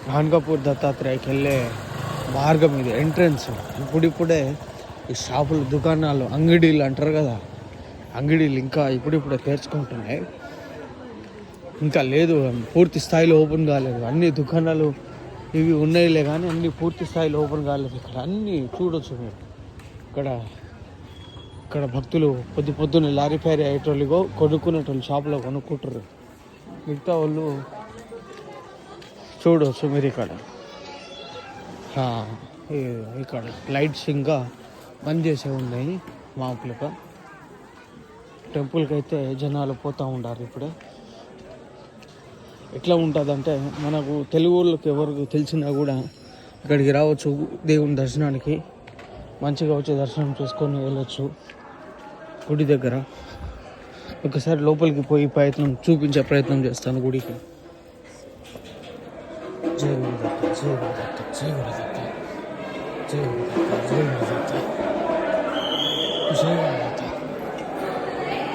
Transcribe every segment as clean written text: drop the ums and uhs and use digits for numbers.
గాన్గాపూర్ దత్తాత్రేయకి వెళ్ళే మార్గం ఇది, ఎంట్రన్స్. ఇప్పుడిప్పుడే ఈ షాపులు, దుకాణాలు, అంగడీలు అంటారు కదా, అంగడీలు ఇంకా ఇప్పుడిప్పుడే తెరుచుకుంటున్నాయి. ఇంకా లేదు, పూర్తి స్థాయిలో ఓపెన్ కాలేదు. అన్ని దుకాణాలు ఇవి ఉన్నాయిలే కానీ అన్ని పూర్తి స్థాయిలో ఓపెన్ కాలేదు. ఇక్కడ అన్నీ చూడొచ్చు మీరు. ఇక్కడ భక్తులు పొద్దున్నే లారీ ఫైర్ అయ్యేటోళ్ళుగో కొనుక్కునేటోళ్ళు షాపులో కొనుక్కుంటారు. మిగతా వాళ్ళు చూడవచ్చు మీరు. ఇక్కడ లైట్స్ ఇంకా బంద్ చేసే ఉన్నాయి మాపులుగా. టెంపుల్కి అయితే జనాలు పోతూ ఉంటారు ఇప్పుడే. ఎట్లా ఉంటుందంటే, మనకు తెలుగు వాళ్ళకి ఎవరికి తెలిసినా కూడా ఇక్కడికి రావచ్చు దేవుని దర్శనానికి. మంచిగా వచ్చి దర్శనం చేసుకొని వెళ్ళొచ్చు గుడి దగ్గర. ఒకసారి లోపలికి పోయి చూపించే ప్రయత్నం చేస్తాను గుడికి. జై గురుదత్త, జై గురుదత్త, జై గురుదత్త, జై గురుదత్త, జై గురుదత్త, జై గురుదత్త.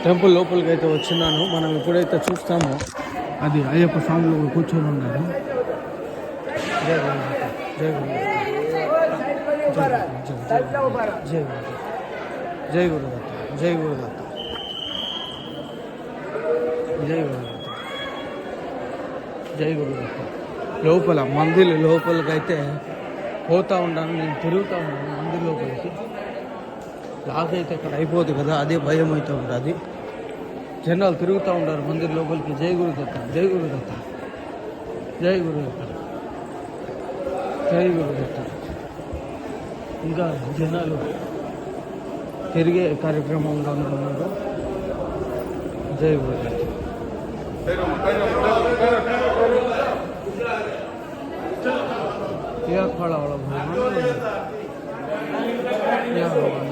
టెంపుల్ లోపలికి అయితే వచ్చినాను. మనం ఎప్పుడైతే చూస్తామో అది అయ్యప్ప స్వామిలో కూర్చొని ఉన్నారు. జై గురుదత్త, జై గురుదత్త, జై గురుదత్త, జై గురుదత్త, జై గురుదత్త, జై గురుదత్త. లోపల మందిర్ లోపలికి అయితే పోతూ ఉంటాను, నేను తిరుగుతూ ఉన్నాను మందిర్ లోపలికి. లాక్ అయితే ఇక్కడ అయిపోదు కదా, అదే భయం అవుతూ ఉంటుంది. జనాలు తిరుగుతూ ఉంటారు మందిర్ లోపలికి. జై గురుదత్త, జై గురుదత్త, జై గురుదత్త, జై గురుదత్త. ఇంకా జనాలు తిరిగే కార్యక్రమంలో ఉన్నారు. జై గురుదత్త. या खड़ा वाला भगवान या भगवान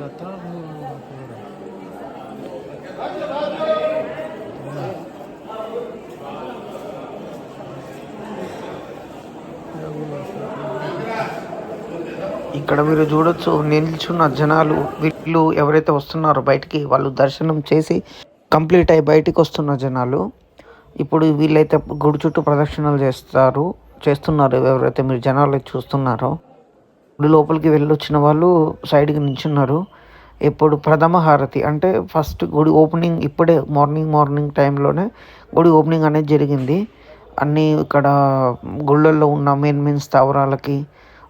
जाता ఇక్కడ మీరు చూడొచ్చు నిల్చున్న జనాలు. వీళ్ళు ఎవరైతే వస్తున్నారో బయటికి, వాళ్ళు దర్శనం చేసి కంప్లీట్ అయ్యి బయటికి వస్తున్న జనాలు. ఇప్పుడు వీళ్ళైతే గుడి చుట్టూ ప్రదక్షిణలు చేస్తున్నారు. ఎవరైతే మీరు జనాలు చూస్తున్నారో, గుడి లోపలికి వెళ్ళొచ్చిన వాళ్ళు సైడ్కి నిల్చున్నారు. ఇప్పుడు ప్రథమ హారతి అంటే ఫస్ట్ గుడి ఓపెనింగ్ ఇప్పుడే మార్నింగ్ టైంలోనే గుడి ఓపెనింగ్ అనేది జరిగింది. అన్నీ ఇక్కడ గుళ్ళల్లో ఉన్న మెయిన్ స్థావరాలకి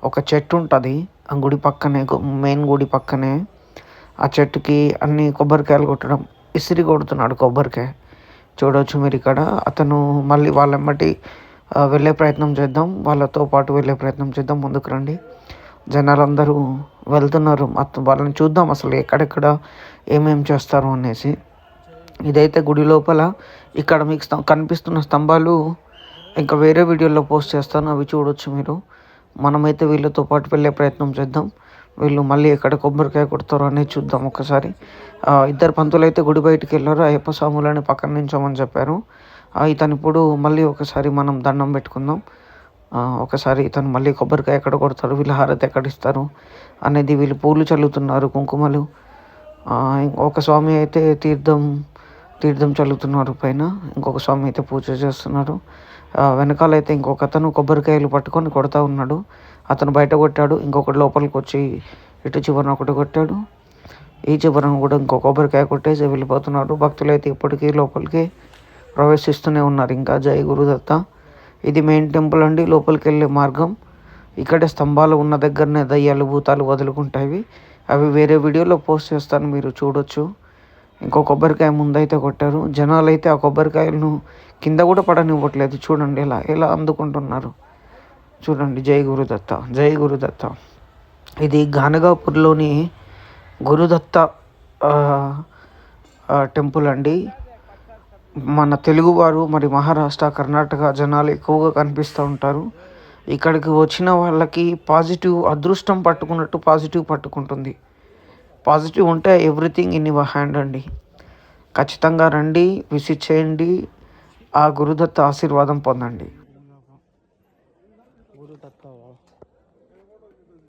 ఒక చెట్టు ఉంటుంది ఆ గుడి పక్కనే, మెయిన్ గుడి పక్కనే. ఆ చెట్టుకి అన్ని కొబ్బరికాయలు కొట్టడం, ఇసిరి కొడుతున్నాడు కొబ్బరికాయ. చూడవచ్చు మీరు ఇక్కడ. అతను మళ్ళీ వాళ్ళెమ్మటి వెళ్ళే ప్రయత్నం చేద్దాం, వాళ్ళతో పాటు వెళ్ళే ప్రయత్నం చేద్దాం. ముందుకు రండి. జనాలందరూ వెళ్తున్నారు, వాళ్ళని చూద్దాం అసలు ఎక్కడెక్కడ ఏమేమి చేస్తారు అనేసి. ఇదైతే గుడి లోపల. ఇక్కడ మీకు కనిపిస్తున్న స్తంభాలు ఇంకా వేరే వీడియోలో పోస్ట్ చేస్తాను, అవి చూడవచ్చు మీరు. మనమైతే వీళ్ళతో పాటు వెళ్ళే ప్రయత్నం చేద్దాం. వీళ్ళు మళ్ళీ ఎక్కడ కొబ్బరికాయ కొడతారో అనేది చూద్దాం ఒకసారి. ఇద్దరు పంతులు అయితే గుడి బయటికి వెళ్ళారు. అయ్యప్ప స్వాములని పక్కన నించోమని చెప్పారు. ఇతను ఇప్పుడు మళ్ళీ ఒకసారి మనం దండం పెట్టుకుందాం. ఒకసారి ఇతను మళ్ళీ కొబ్బరికాయ ఎక్కడ కొడతారు, వీళ్ళు హారతి ఎక్కడ ఇస్తారు అనేది. వీళ్ళు పూలు చల్లుతున్నారు, కుంకుమలు. ఒక స్వామి అయితే తీర్థం చల్లుతున్నారు పైన, ఇంకొక స్వామి అయితే పూజ చేస్తున్నారు. వెనకాలైతే ఇంకొక అతను కొబ్బరికాయలు పట్టుకొని కొడతా ఉన్నాడు. అతను బయట కొట్టాడు, ఇంకొకటి లోపలికి వచ్చి ఇటు చివరన ఒకటి కొట్టాడు, ఈ చివరన కూడా ఇంకో కొబ్బరికాయ కొట్టేసి వెళ్ళిపోతున్నాడు. భక్తులు అయితే ఇప్పటికీ లోపలికి ప్రవేశిస్తూనే ఉన్నారు ఇంకా. జై గురుదత్త. ఇది మెయిన్ టెంపుల్ అండి, లోపలికి వెళ్ళే మార్గం. ఇక్కడే స్తంభాలు ఉన్న దగ్గరనే దయ్యాలు భూతాలు వదులుకుంటాయి. అవి వేరే వీడియోలో పోస్ట్ చేస్తాను, మీరు చూడొచ్చు. ఇంకో కొబ్బరికాయ ముందైతే కొట్టారు. జనాలు అయితే ఆ కొబ్బరికాయలను కింద కూడా పడనివ్వట్లేదు. చూడండి ఎలా అందుకుంటున్నారు చూడండి. జై గురుదత్త, జై గురుదత్త. ఇది గానగాపూర్లోని గురుదత్త టెంపుల్ అండి. మన తెలుగువారు మరి మహారాష్ట్ర, కర్ణాటక జనాలు ఎక్కువగా కనిపిస్తూ ఉంటారు. ఇక్కడికి వచ్చిన వాళ్ళకి అదృష్టం పట్టుకున్నట్టు పాజిటివ్ పట్టుకుంటుంది. పాజిటివ్ ఉంటే ఎవ్రీథింగ్ ఇన్ యువర్ హ్యాండ్ అండి. ఖచ్చితంగా రండి, విజిట్ చేయండి, ఆ గురుదత్త ఆశీర్వాదం పొందండి.